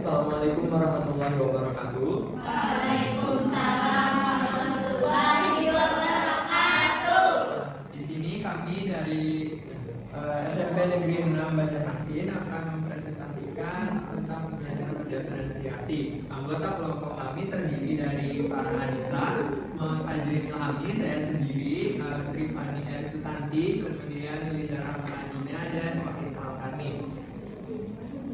Assalamualaikum warahmatullahi wabarakatuh. Waalaikumsalam warahmatullahi wabarakatuh. Di sini kami dari SMP Negeri 6 Banjarmasin akan mempresentasikan tentang pembelajaran diferensiasi. Anggota kelompok kami terdiri dari para Anissa, Muhammad Fajrin Ilhami, saya sendiri, Trifani R. Susanti, kemudian Linda Rahmanina dan Wakil kami.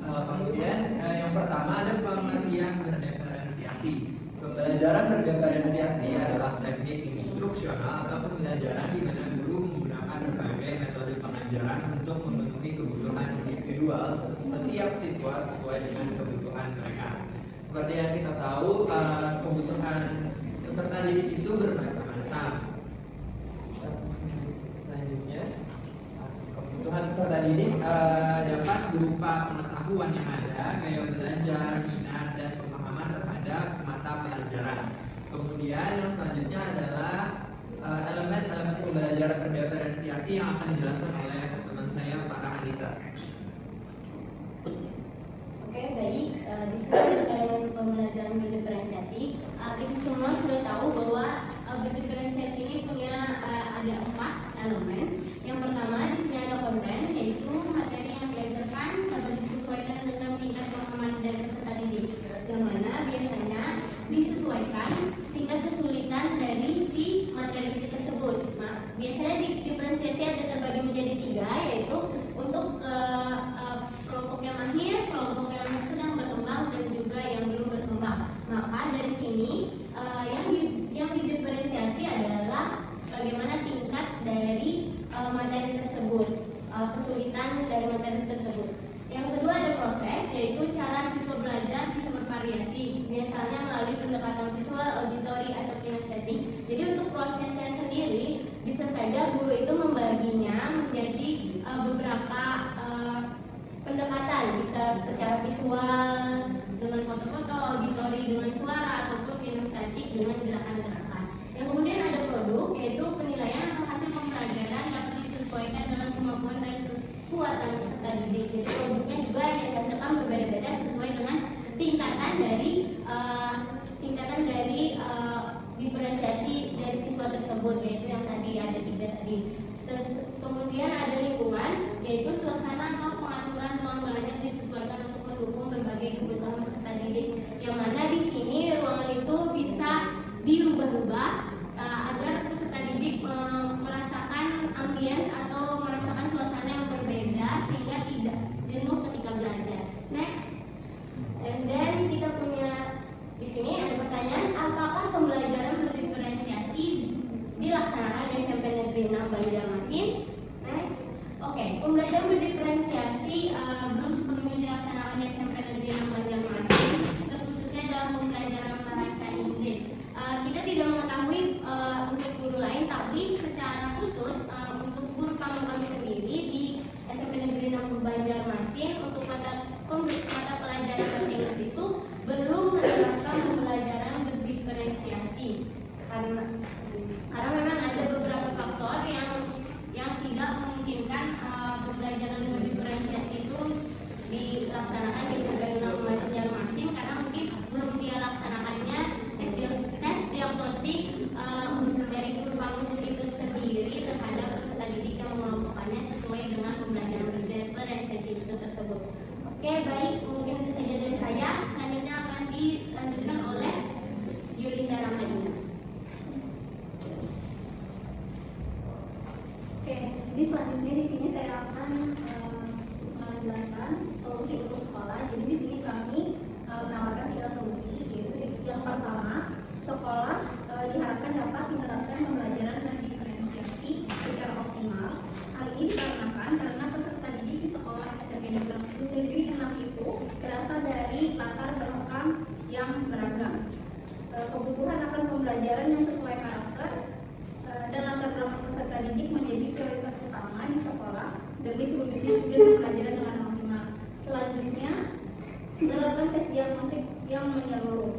Kemudian yang pertama ada pengertian berdiferensiasi. Pembelajaran berdiferensiasi adalah teknik instruksional atau pembelajaran di mana guru menggunakan berbagai metode pengajaran untuk memenuhi kebutuhan individual setiap siswa sesuai dengan kebutuhan mereka. Seperti yang kita tahu, kebutuhan peserta didik itu bermacam-macam. Selanjutnya, kebutuhan peserta didik dapat berupa pengetahuan yang ada, gaya belajar, minat, dan pemahaman terhadap mata pelajaran. Kemudian yang selanjutnya adalah elemen-elemen pembelajaran berdiferensiasi yang akan dijelaskan oleh teman saya, Farah Anissa. Oke, baik. Di sini terkait pembelajaran berdiferensiasi, kita semua sudah tahu bahwa berdiferensiasi ini punya ada 4 elemen. Yang pertama di sini ada konten, yaitu materi yang diajarkan dapat disesuaikan dengan tingkat pemahaman dan peserta didik, yang mana biasanya disesuaikan tingkat kesulitan dari si materi itu tersebut. Nah, biasanya diferensiasi ada terbagi menjadi 3, yaitu untuk kelompok yang mahir, kelompok yang sedang berkembang, dan juga yang belum berkembang. Maka dari sini yang didiferensiasi adalah bagaimana tingkat dari materi tersebut, kesulitan dari materi tersebut. Yang kedua ada proses, yaitu cara siswa belajar bisa bervariasi, misalnya melalui pendekatan visual, auditori, atau kinestetik. Jadi untuk prosesnya sendiri bisa saja guru itu membaginya menjadi beberapa pendekatan, bisa secara visual dengan foto-foto, auditori dengan suara, ataupun kinestetik dengan gerakan-gerakan. Yang kemudian ada produk, yaitu penilaian atau hasil pembelajaran dapat disesuaikan dengan kemampuan dan kekuatan peserta didik. Jadi produknya juga yang dihasilkan berbeda-beda sesuai dengan tingkatan dari diferensiasi dari siswa tersebut, yaitu yang tadi ada 3 tadi. Terus kemudian ada lingkungan, yaitu suasana atau pengaturan ruang belajar disesuaikan untuk mendukung berbagai kebutuhan peserta didik, yang mana di sini ruangan itu bisa dirubah-rubah agar peserta didik merasakan ambience atau merasakan suasana yang berbeda sehingga tidak jenuh ketika belajar. Next, and then kita punya di sini ada pertanyaan, apakah pembelajaran berdiferensiasi dilaksanakan di SMP Negeri 6 Banjarmasin? Next, oke, pembelajaran berdiferensiasi belum sepenuhnya dilaksanakan di SMP Negeri 6 Banjarmasin, terkhususnya dalam pembelajaran bahasa Inggris. Kita tidak mengetahui untuk guru lain, tapi secara khusus untuk guru panggung kami sendiri di SMP Negeri 6 Banjarmasin untuk mata pelajaran bahasa Inggris itu belum menerapkan pembelajaran berdiferensiasi karena memang ada beberapa faktor yang tidak memungkinkan pembelajaran berdiferensiasi itu dilaksanakan di Negeri 6 Banjarmasin, karena mungkin belum dia laksanakannya tes diagnostik dari guru panggung itu sendiri terhadap peserta didik yang mengelompokkannya sesuai dengan pembelajaran berdiferensiasi itu tersebut. Oke, baik, mungkin itu saja dari saya. Selanjutnya akan dilanjutkan oleh Yulinda Rahmanina. Oke, jadi selanjutnya di sini saya akan menjelaskan solusi untuk sekolah. Jadi di sini kami menawarkan 3 solusi, yaitu yang pertama, sekolah diharapkan dapat menerapkan pembelajaran berdiferensiasi secara optimal. Hal ini dikarenakan karena peserta didik di sekolah SMP Negeri 6 itu berasal dari latar belakang yang beragam. Kebutuhan akan pembelajaran yang sesuai karakter dan latar belakang peserta didik menjadi prioritas utama di sekolah demi terwujudnya tujuan pembelajaran dengan maksimal. Selanjutnya, menerapkan tes diagnostik yang menyeluruh.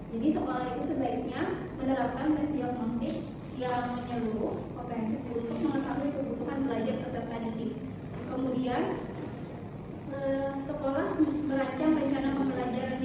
Jadi sekolah itu sebaiknya menerapkan tes diagnostik yang menyeluruh, komprehensif untuk mengetahui kebutuhan belajar peserta didik. Kemudian sekolah merancang rencana pembelajaran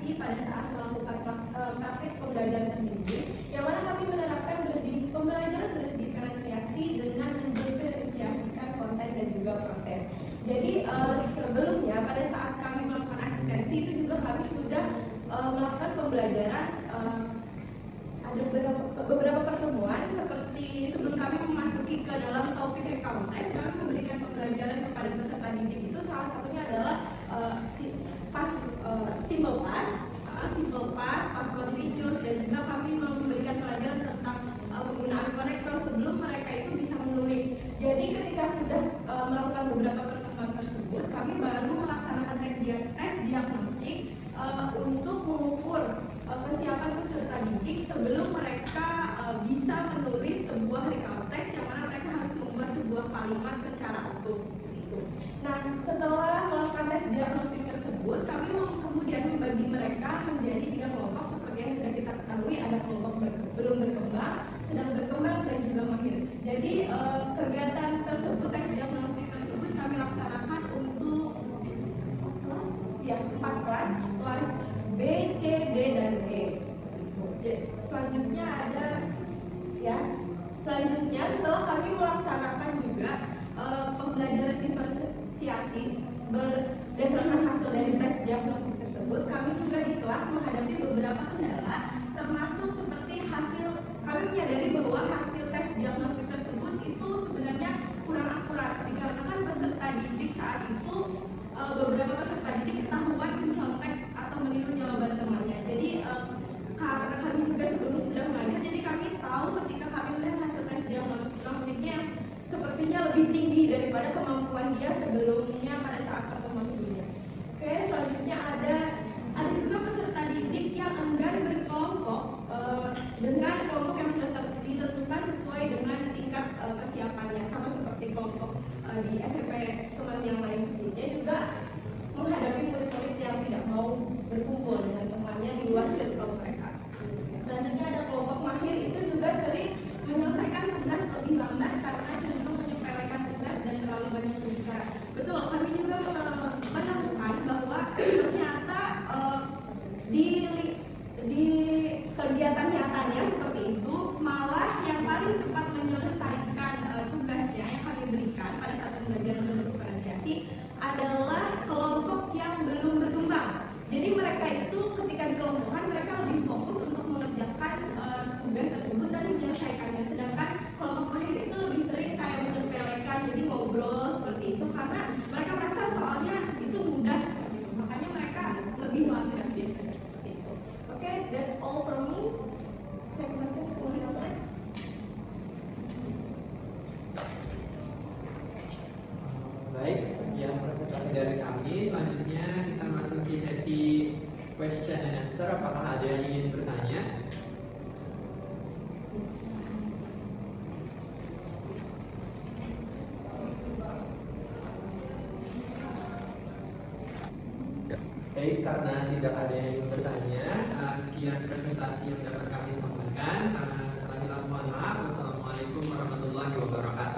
diferensiasi pada saat melakukan praktek pembelajaran terdidik, yang mana kami menerapkan pembelajaran berdiferensiasi dengan mendiferensiasikan konten dan juga proses. Jadi sebelumnya pada saat kami melakukan asistensi itu juga kami sudah melakukan pembelajaran, ada beberapa pertemuan seperti sebelum kami memasuki ke dalam topik recount test, kami memberikan pembelajaran kepada peserta didik. Itu salah satunya adalah simple past continuous, dan juga kami memberikan pelajaran tentang penggunaan konektor sebelum mereka itu bisa menulis. Jadi ketika sudah melakukan beberapa pertemuan tersebut, kami baru melaksanakan tes diagnostik untuk mengukur kesiapan peserta didik sebelum mereka bisa menulis sebuah recount text, yang mana mereka harus membuat sebuah kalimat secara utuh. Nah, setelah melakukan tes diagnostik tersebut, kami kemudian membagi mereka menjadi 3 kelompok seperti yang sudah kita ketahui. Ada kelompok belum berkembang, sedang berkembang, dan juga mahir. Jadi kegiatan tersebut, tes diagnostik tersebut kami laksanakan untuk 4 kelas B, C, D, dan E. Selanjutnya ada selanjutnya setelah kami melaksanakan juga pembelajaran diferensiasi berdasarkan hasil dari tes diagnostik tersebut, kami juga di kelas menghadapi beberapa kendala, termasuk seperti kami menyadari bahwa hasil tes diagnostik tersebut itu sebenarnya kurang akurat, dikarenakan peserta didik saat itu beberapa peserta didik ketahuan mencontek atau meniru jawaban temannya. Jadi karena kami juga sebelumnya sudah mengajar, jadi kami tahu ketika kami melihat hasil tes diagnostiknya sepertinya lebih tinggi daripada kemampuan dia sebelumnya pada saat pertemuan sebelumnya. Oke, selanjutnya ada juga peserta didik yang enggan berkelompok dengan kelompok yang sudah ditentukan sesuai dengan tingkat kesiapannya, sama seperti kelompok di SMP teman yang lain sebelumnya, juga menghadapi murid-murid yang tidak mau berkumpul dengan temannya di luar circle mereka. Selanjutnya ada kelompok mahir, itu juga sering menyelesaikan tugas lebih lambat karena cenderung menyepelekan tugas dan terlalu banyak berbicara. Betul, kami juga menemukan bahwa ternyata di kegiatan nyatanya seperti itu, malah yang paling cepat menyelesaikan tugasnya yang kami berikan pada saat pembelajaran berdiferensiasi adalah kelompok yang belum berkembang. Jadi mereka itu ketika dikelompokkan, mereka lebih fokus untuk mengerjakan tugas tersebut dan menyelesaikannya. Sedangkan kelompok mahir itu lebih sering kayak menyepelekan, jadi ngobrol seperti itu karena mereka merasa soalnya itu mudah seperti itu. Makanya mereka lebih lambat biasanya seperti itu. Oke, that's all from me. Saya kembalikan ke moderator. Baik, sekian presentasi dari kami. Selanjutnya kita masuki sesi question and answer. Apakah ada yang ingin bertanya? Baik, karena tidak ada yang ingin bertanya, sekian presentasi yang dapat kami sampaikan. Mohon maaf. Wassalamualaikum warahmatullahi wabarakatuh.